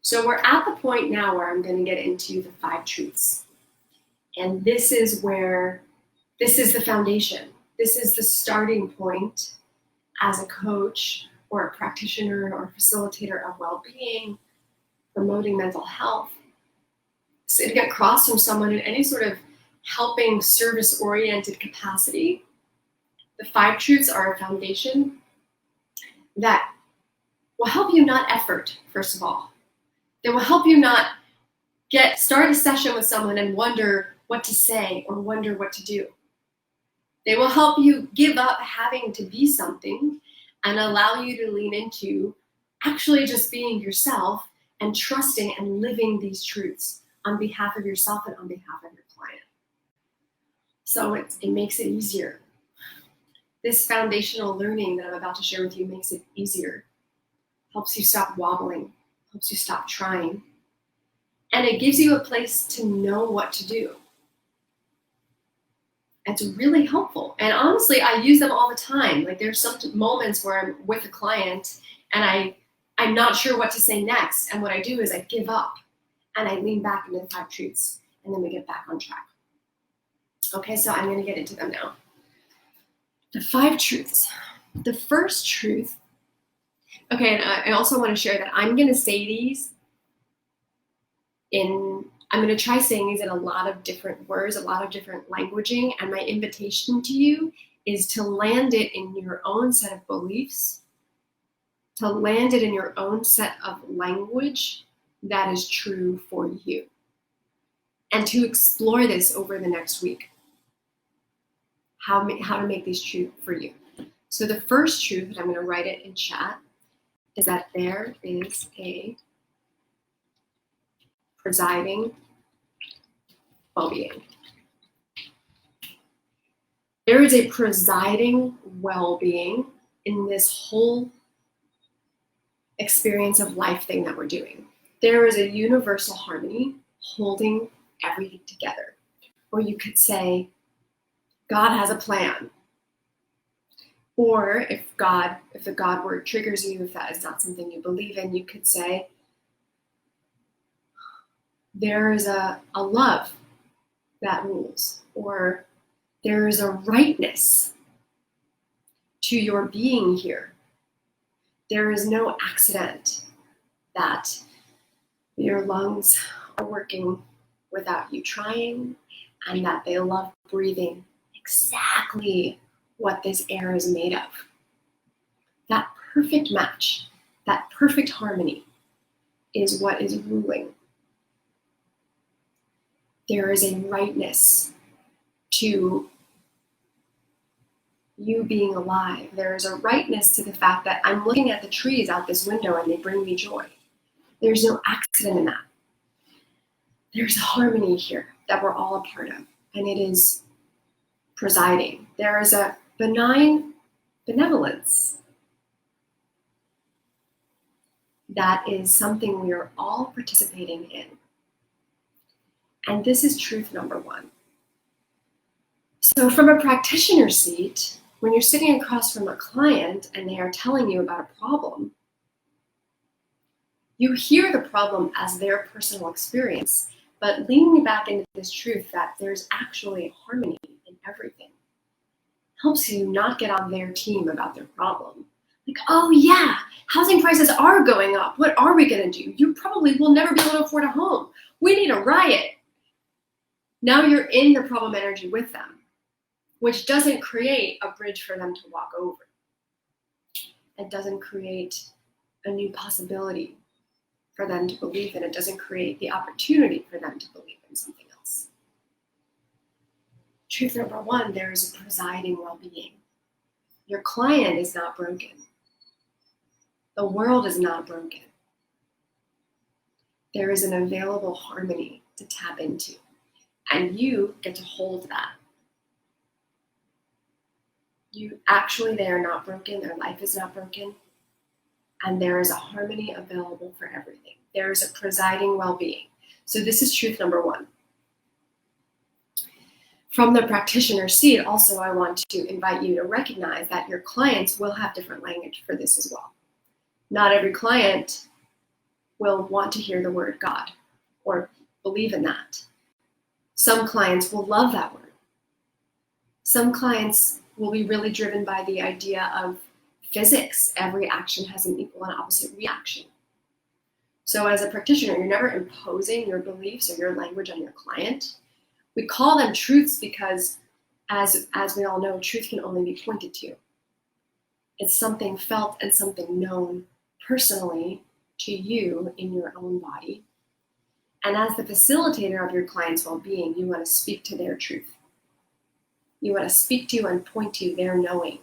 So we're at the point now where I'm going to get into the 5 truths. And this is the foundation. This is the starting point as a coach or a practitioner or a facilitator of well-being, promoting mental health. Sitting across from someone in any sort of helping service-oriented capacity, the 5 truths are a foundation that will help you not effort, first of all. They will help you not start a session with someone and wonder what to say or wonder what to do. They will help you give up having to be something and allow you to lean into actually just being yourself and trusting and living these truths on behalf of yourself and on behalf of your client. So it makes it easier. This foundational learning that I'm about to share with you makes it easier. Helps you stop wobbling, helps you stop trying. And it gives you a place to know what to do. It's really helpful. And honestly, I use them all the time. Like there's some moments where I'm with a client and I'm not sure what to say next. And what I do is I give up and I lean back into the 5 truths and then we get back on track. Okay, so I'm going to get into them now. The 5 truths. The first truth. Okay, and I also want to share that I'm going to say these I'm going to try saying these in a lot of different words, a lot of different languaging, and my invitation to you is to land it in your own set of beliefs, to land it in your own set of language that is true for you, and to explore this over the next week, how to make these true for you. So the first truth, and I'm going to write it in chat, is that there is a presiding well-being. There is a presiding well-being in this whole experience of life thing that we're doing. There is a universal harmony holding everything together. Or you could say, God has a plan. Or if the God word triggers you, if that is not something you believe in, you could say, there is a love that rules, or there is a rightness to your being here. There is no accident that your lungs are working without you trying, and that they love breathing exactly what this air is made of. That perfect match, that perfect harmony is what is ruling. There is a rightness to you being alive. There is a rightness to the fact that I'm looking at the trees out this window and they bring me joy. There's no accident in that. There's a harmony here that we're all a part of, and it is presiding. There is a benign benevolence that is something we are all participating in. And this is truth number 1. So from a practitioner seat, when you're sitting across from a client and they are telling you about a problem, you hear the problem as their personal experience, but leaning back into this truth that there's actually harmony in everything helps you not get on their team about their problem. Like, oh yeah, housing prices are going up. What are we going to do? You probably will never be able to afford a home. We need a riot. Now you're in the problem energy with them, which doesn't create a bridge for them to walk over. It doesn't create a new possibility for them to believe in. It doesn't create the opportunity for them to believe in something else. Truth number 1, there is a presiding well-being. Your client is not broken. The world is not broken. There is an available harmony to tap into. And you get to hold that. They are not broken, their life is not broken, and there is a harmony available for everything. There is a presiding well-being. So this is truth number 1. From the practitioner seat, also I want to invite you to recognize that your clients will have different language for this as well. Not every client will want to hear the word God or believe in that. Some clients will love that word. Some clients will be really driven by the idea of physics. Every action has an equal and opposite reaction. So as a practitioner, you're never imposing your beliefs or your language on your client. We call them truths because, as we all know, truth can only be pointed to. It's something felt and something known personally to you in your own body. And as the facilitator of your client's well-being, you want to speak to their truth. You want to speak to and point to their knowing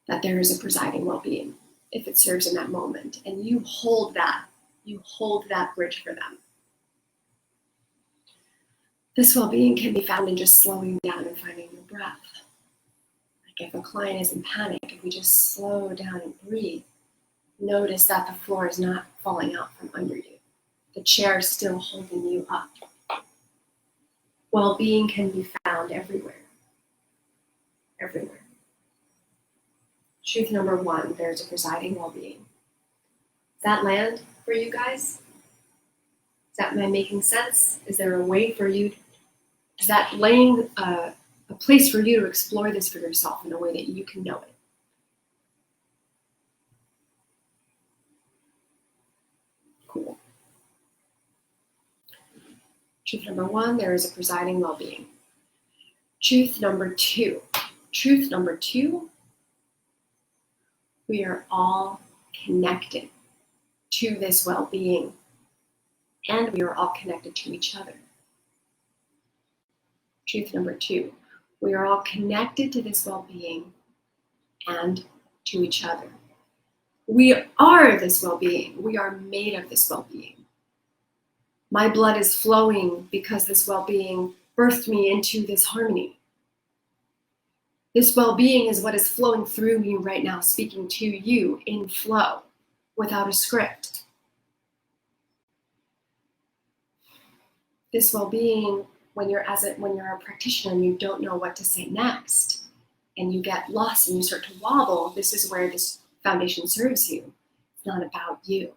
that there is a presiding well-being, if it serves in that moment. And you hold that bridge for them. This well-being can be found in just slowing down and finding your breath. Like if a client is in panic, if we just slow down and breathe, notice that the floor is not falling out from under you. The chair is still holding you up. Well-being can be found everywhere. Everywhere. Truth number one, there's a presiding well-being. Does that land for you guys? Am I making sense? Is there a way for you? Is that laying a place for you to explore this for yourself in a way that you can know it? Cool. Truth number one, there is a presiding well-being. Truth number two. Truth number two, we are all connected to this well-being, and we are all connected to each other. Truth number two, we are all connected to this well-being and to each other. We are this well-being. We are made of this well-being. My blood is flowing because this well-being birthed me into this harmony. This well-being is what is flowing through me right now, speaking to you in flow, without a script. This well-being, when you're a practitioner and you don't know what to say next, and you get lost and you start to wobble, this is where this foundation serves you. It's not about you.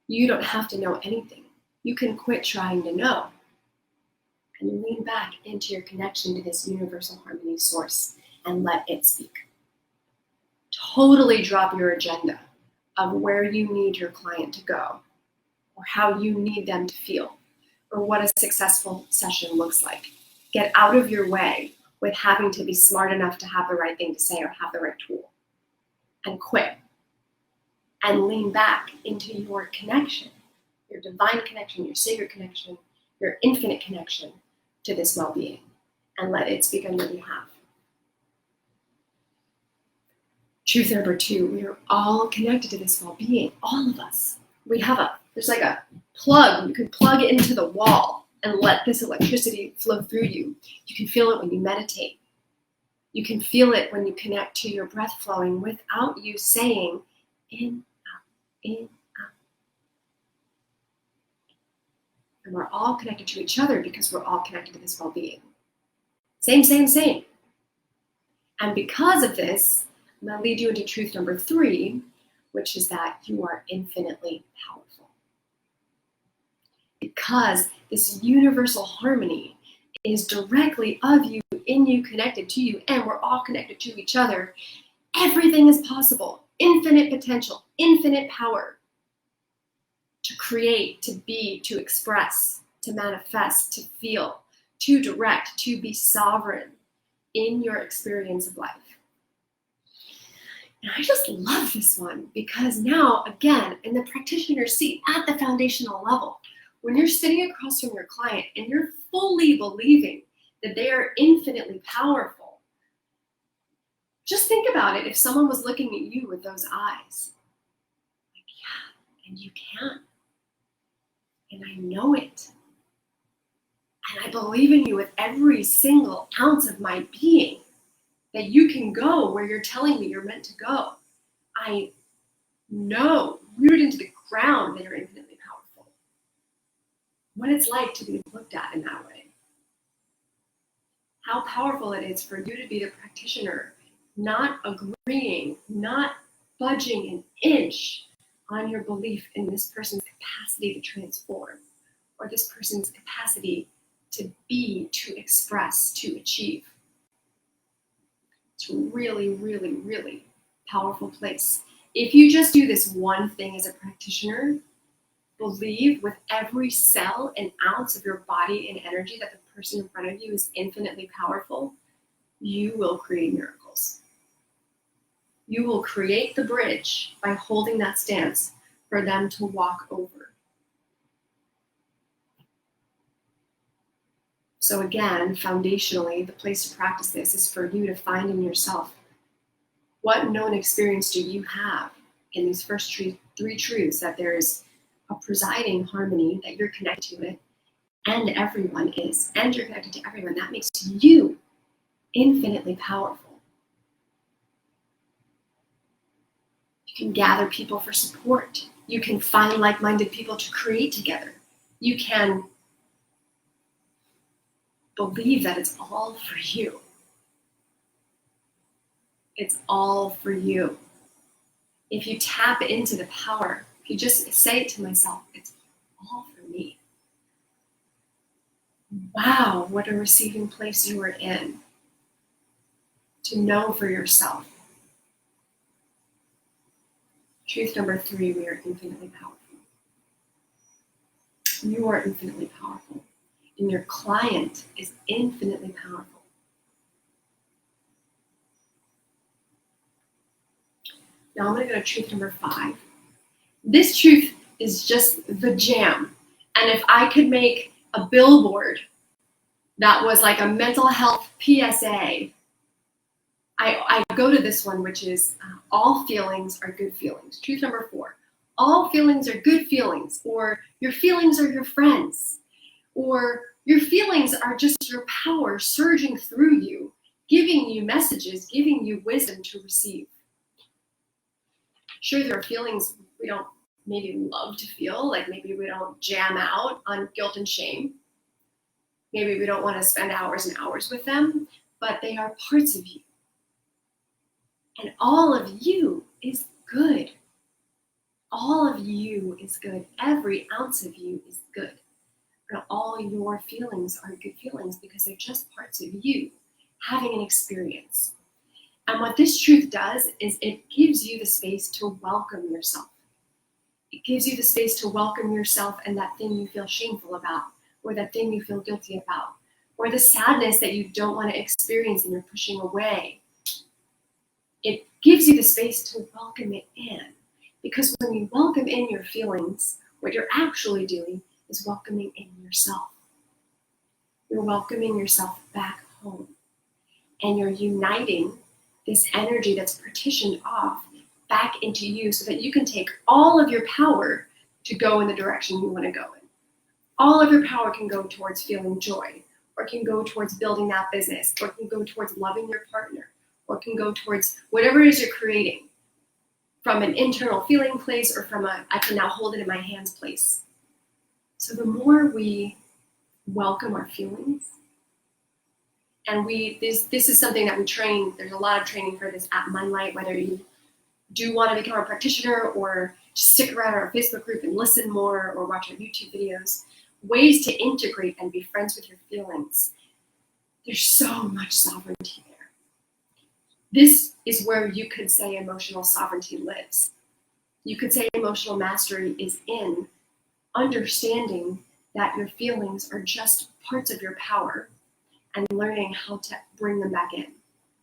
You don't have to know anything. You can quit trying to know and lean back into your connection to this universal harmony source and let it speak. Totally drop your agenda of where you need your client to go or how you need them to feel or what a successful session looks like. Get out of your way with having to be smart enough to have the right thing to say or have the right tool, and quit and lean back into your connection, your divine connection, your sacred connection, your infinite connection to this well-being, and let it speak on your behalf. Truth number two, we are all connected to this well-being, all of us. There's like a plug, you can plug it into the wall and let this electricity flow through you. You can feel it when you meditate. You can feel it when you connect to your breath flowing without you saying in, out, in, out. And we're all connected to each other because we're all connected to this well-being. Same. And because of this, I'm going to lead you into truth number three, which is that you are infinitely powerful. Because this universal harmony is directly of you, in you, connected to you, and we're all connected to each other, everything is possible. Infinite potential, infinite power to create, to be, to express, to manifest, to feel, to direct, to be sovereign in your experience of life. And I just love this one because now, again, in the practitioner seat at the foundational level, when you're sitting across from your client and you're fully believing that they are infinitely powerful, just think about it if someone was looking at you with those eyes. Like, yeah, and you can. And I know it. And I believe in you with every single ounce of my being. That you can go where you're telling me you're meant to go. I know, rooted into the ground, that you're infinitely powerful. What it's like to be looked at in that way. How powerful it is for you to be the practitioner, not agreeing, not budging an inch on your belief in this person's capacity to transform, or this person's capacity to be, to express, to achieve. It's a really, really, really powerful place. If you just do this one thing as a practitioner, believe with every cell and ounce of your body and energy that the person in front of you is infinitely powerful, you will create miracles. You will create the bridge by holding that stance for them to walk over. So again, foundationally, the place to practice this is for you to find in yourself, what known experience do you have in these first three truths, that there's a presiding harmony, that you're connected to it, and everyone is, and you're connected to everyone. That makes you infinitely powerful. You can gather people for support. You can find like-minded people to create together. You can believe that it's all for you. It's all for you. If you tap into the power, if you just say it to myself, it's all for me. Wow, what a receiving place you are in. To know for yourself. Truth number 3, we are infinitely powerful. You are infinitely powerful. And your client is infinitely powerful. Now I'm going to go to truth number 5. This truth is just the jam. And if I could make a billboard that was like a mental health PSA, I go to this one, which is all feelings are good feelings. Truth number 4, all feelings are good feelings, or your feelings are your friends, or your feelings are just your power surging through you, giving you messages, giving you wisdom to receive. Sure, there are feelings we don't maybe love to feel, like maybe we don't jam out on guilt and shame. Maybe we don't want to spend hours and hours with them, but they are parts of you. And all of you is good. All of you is good. Every ounce of you is good. And all your feelings are good feelings because they're just parts of you having an experience. And what this truth does is it gives you the space to welcome yourself. It gives you the space to welcome yourself and that thing you feel shameful about, or that thing you feel guilty about, or the sadness that you don't want to experience and you're pushing away. It gives you the space to welcome it in. Because when you welcome in your feelings, what you're actually doing is welcoming in yourself. You're welcoming yourself back home. And you're uniting this energy that's partitioned off back into you so that you can take all of your power to go in the direction you want to go in. All of your power can go towards feeling joy, or can go towards building that business, or can go towards loving your partner, or can go towards whatever it is you're creating from an internal feeling place, or from a I can now hold it in my hands place. So the more we welcome our feelings, and this is something that we train, there's a lot of training for this at Mindlight, whether you do want to become a practitioner or stick around our Facebook group and listen more or watch our YouTube videos, ways to integrate and be friends with your feelings. There's so much sovereignty there. This is where you could say emotional sovereignty lives. You could say emotional mastery is in understanding that your feelings are just parts of your power and learning how to bring them back in,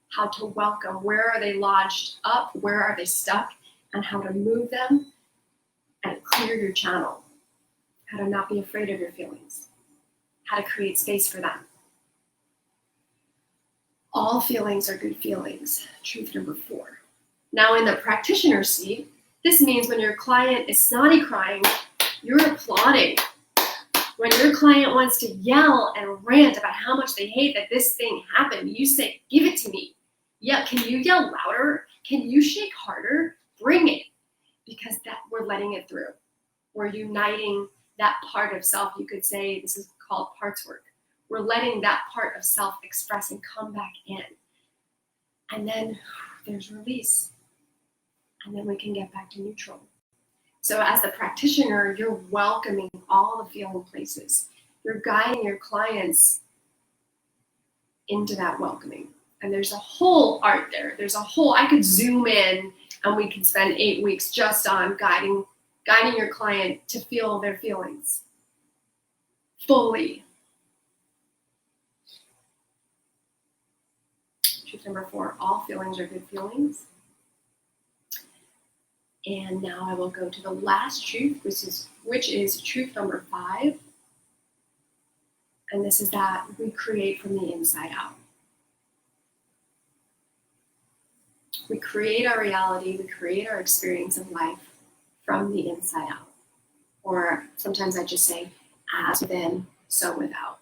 how to welcome, where are they lodged up, where are they stuck, and how to move them and clear your channel, how to not be afraid of your feelings, how to create space for them. All feelings are good feelings, truth number 4. Now in the practitioner seat, this means when your client is snotty crying, you're applauding. When your client wants to yell and rant about how much they hate that this thing happened, you say, give it to me. Yeah, can you yell louder? Can you shake harder? Bring it. Because that we're letting it through. We're uniting that part of self. You could say this is called parts work. We're letting that part of self express and come back in. And then there's release. And then we can get back to neutral. So as the practitioner, you're welcoming all the feeling places. You're guiding your clients into that welcoming. And there's a whole art there. I could zoom in and we could spend 8 weeks just on guiding your client to feel their feelings fully. Truth number 4, all feelings are good feelings. And now I will go to the last truth, which is truth number 5. And this is that we create from the inside out. We create our reality, we create our experience of life from the inside out. Or sometimes I just say, as within, so without.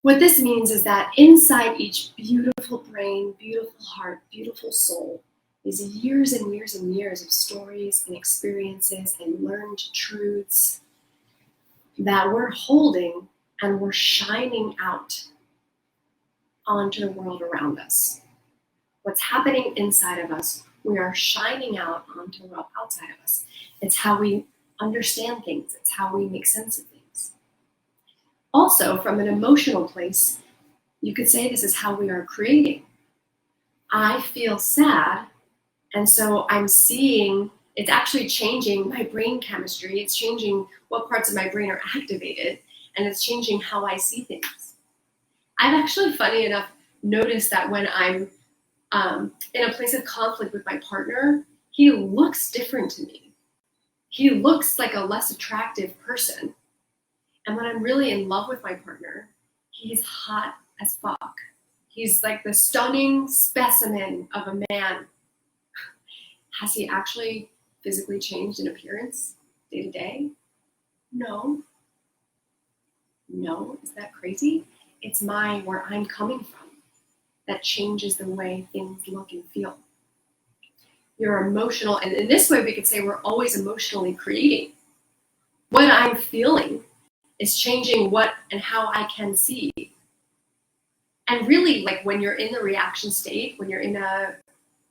What this means is that inside each beautiful brain, beautiful heart, beautiful soul, is years and years and years of stories and experiences and learned truths that we're holding and we're shining out onto the world around us. What's happening inside of us, we are shining out onto the world outside of us. It's how we understand things. It's how we make sense of things. Also, from an emotional place, you could say this is how we are creating. I feel sad, and so I'm seeing, it's actually changing my brain chemistry. It's changing what parts of my brain are activated, and it's changing how I see things. I've actually, funny enough, noticed that when I'm in a place of conflict with my partner, he looks different to me. He looks like a less attractive person. And when I'm really in love with my partner, he's hot as fuck. He's like the stunning specimen of a man. Has he actually physically changed in appearance day to day? No. Is that crazy? It's where I'm coming from that changes the way things look and feel. You're emotional, and in this way we could say we're always emotionally creating. What I'm feeling is changing what and how I can see. And really, like when you're in the reaction state, when you're in a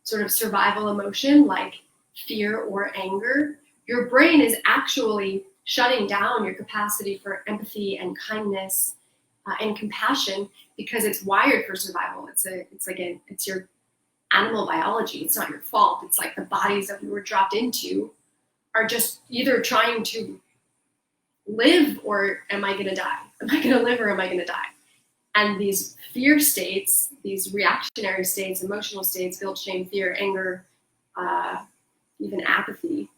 sort of survival emotion like fear or anger, your brain is actually shutting down your capacity for empathy and kindness and compassion because it's wired for survival. It's your animal biology. It's not your fault. It's like the bodies that we were dropped into are just either trying to live or am I going to die? Am I going to live or am I going to die? And these fear states, these reactionary states, emotional states, guilt, shame, fear, anger, even apathy,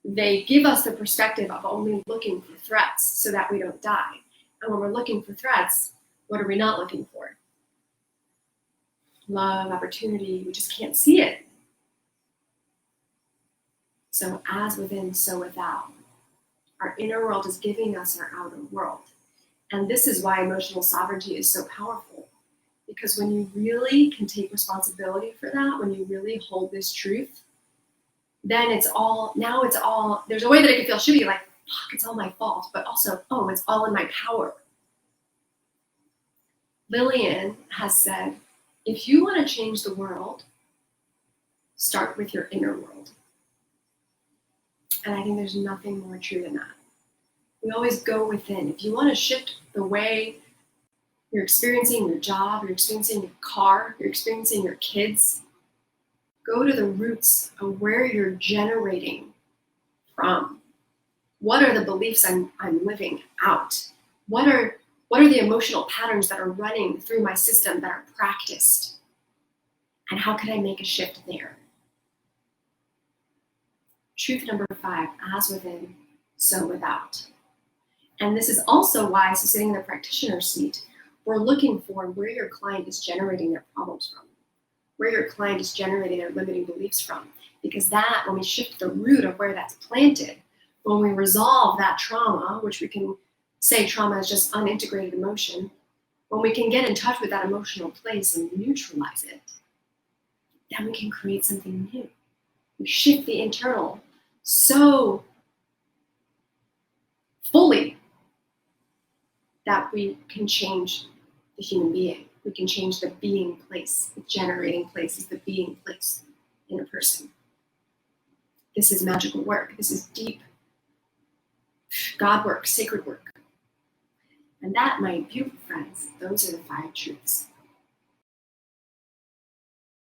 they give us the perspective of only looking for threats so that we don't die. And when we're looking for threats, what are we not looking for? Love, opportunity, we just can't see it. So as within, so without. Our inner world is giving us our outer world. And this is why emotional sovereignty is so powerful. Because when you really can take responsibility for that, when you really hold this truth, then there's a way that it can feel shitty, like, fuck, it's all my fault, but also, it's all in my power. Lillian has said, if you want to change the world, start with your inner world. And I think there's nothing more true than that. We always go within. If you want to shift the way you're experiencing your job, you're experiencing your car, you're experiencing your kids, go to the roots of where you're generating from. What are the beliefs I'm living out? What are the emotional patterns that are running through my system that are practiced? And how can I make a shift there? Truth number 5, as within, so without. And this is also why, so sitting in the practitioner seat, we're looking for where your client is generating their problems from, where your client is generating their limiting beliefs from. Because that, when we shift the root of where that's planted, when we resolve that trauma, which we can say trauma is just unintegrated emotion, when we can get in touch with that emotional place and neutralize it, then we can create something new. We shift the internal so fully that we can change the human being. We can change the being place. The generating place is the being place in a person. This is magical work. This is deep God work, sacred work. And that, my beautiful friends, those are the 5 truths.